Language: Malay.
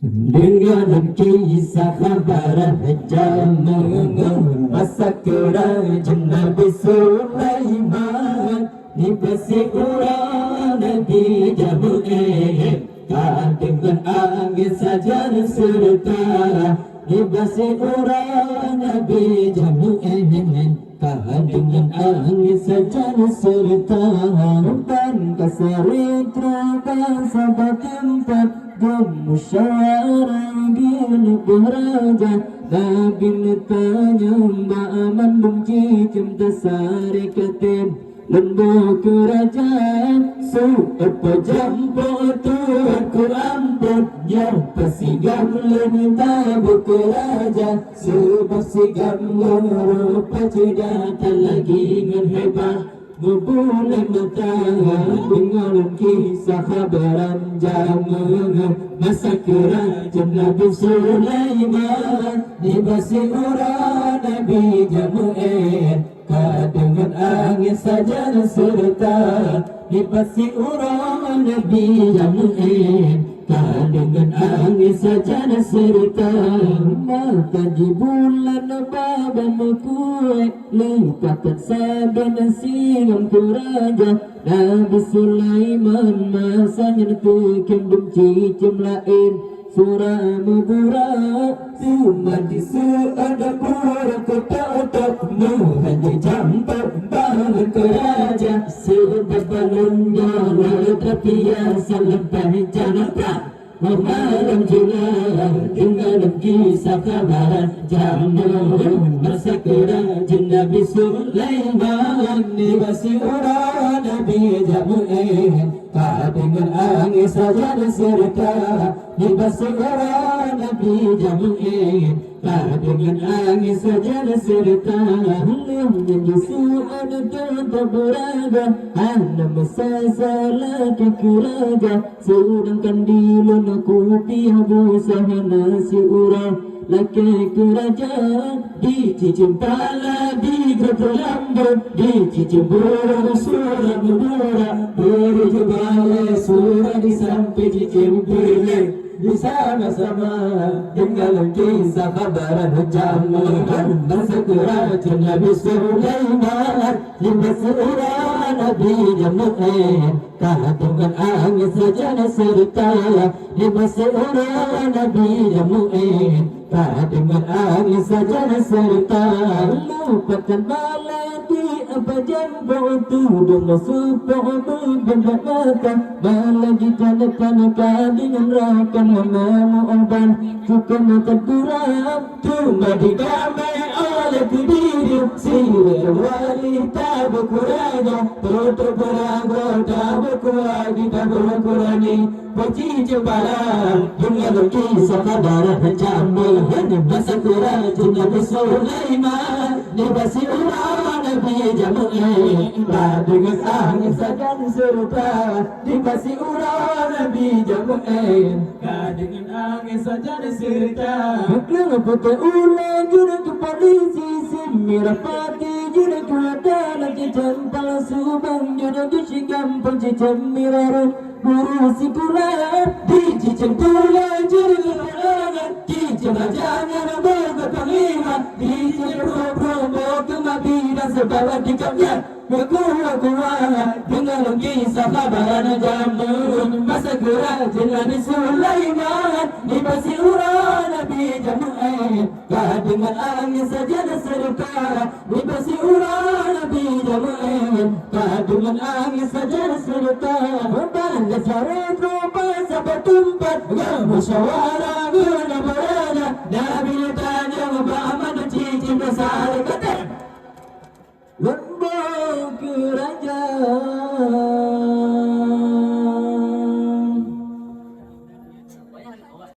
Dengan kisah kabar zaman masa kerajaan Nabi Sulaiman dibesi orang Nabi Jamu'in dengan angin saja serta dibesi orang Nabi Jamu'in dengan angin saja serta dan kasari terabas sahabat tempat musyawarah gini beraja Nabi tanya mbak aman benci cinta sari ketim lembu kerajaan apa jampo tuan Quran pun yang pasigam lenta berkeraja sepasigam rupa cedatan lagi dengan hebat Ngebulai mata dengan kisah kabaran zaman masa kerajaan Nabi Sulaiman dibasi orang Nabi Jamu'in dengan angin saja serta dibasi orang Nabi Jamu'in dengan angin saja serta mata di bulan baban mekue lipatan sabda nasingam kuraja Nabi Sulaiman masanya tukim benci cem lain surah mubura cuma di ada pura kotak-kotak hanya campak bangun keraja sebab balon jalan tapi yang sampai jalan malam juga dengan kisah kabaran zaman masa kerajaan Nabi Sulaiman dibasi orang Nabi Jamu'in dengan angin saja serta dibasi orang Nabi Jamu'in dengan angin saja serta Yesus ada dan berada anda masalah kekeraja sedangkan di aku pihabu sahana si urang laki kerajaan dicicim pala di gerabah lambut dicicim burung surah murah beri jubah surah di sampai cicim beri bersama-sama dengan kisah kabaran zaman masa kerajaan Nabi Sulaiman dibasi orang Nabi Jamu'in dengan angin saja serta dibasi orang Nabi Jamu'in dengan angin saja serta lupakan baladi apa jambu itu dengan supaya berbenda mata baladi tanah dengan rakan mamamu oban suka mata durang cuma didamai oleh kediri sirih wali tak berkurangnya tutup beranggota berkuagi tak berkurani Baci jembalan dengan kisah kabaran zaman masa kerajaan Nabi Sulaiman dibasi orang Nabi Jamu'in dengan angin saja serta dibasi orang Nabi Jamu'in dengan angin saja serta Kerana putih ulang jurnal ke polisi Simira pati jurnal ke adalah Cicam palsu bang jurnal ke syigam Cicam miraru Burusi pulang dicicim tulang jurnal kerangan Cicam jangan berkepaliman dicicim pro-promo kematian sebab dikapnya berkuah-kuah dengan kisah kabaran zaman masa kerajaan Nabi Sulaiman dibasi orang Nabi Jamu'in dengan angin saja serta dibasi orang Nabi Jamu'in dengan angin saja serta berbanda syarat rupa sahabat tempat musyawarah guna berada Nabi tanya Muhammad cicim besar kata Lembau kerajaan